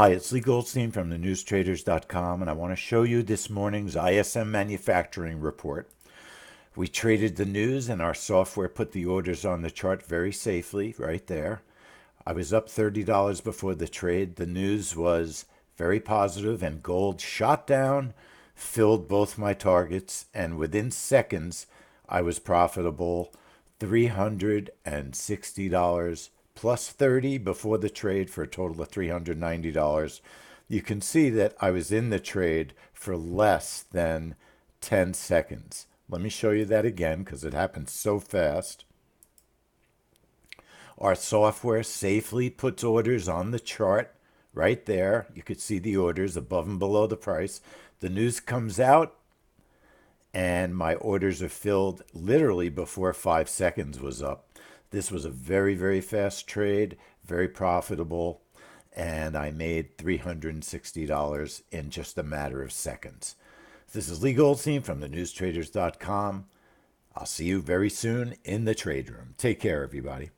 Hi, it's Lee Goldstein from thenewstraders.com, and I want to show you this morning's ISM Manufacturing Report. We traded the news, and our software put the orders on the chart very safely right there. I was up $30 before the trade. The news was very positive, and gold shot down, filled both my targets, and within seconds, I was profitable $360 plus 30 before the trade for a total of $390. You can see that I was in the trade for less than 10 seconds. Let me show you that again because it happened so fast. Our software safely puts orders on the chart right there. You could see the orders above and below the price. The news comes out and my orders are filled literally before 5 seconds was up. This was a very, very fast trade, very profitable, and I made $360 in just a matter of seconds. This is Lee Goldstein from thenewstraders.com. I'll see you very soon in the trade room. Take care, everybody.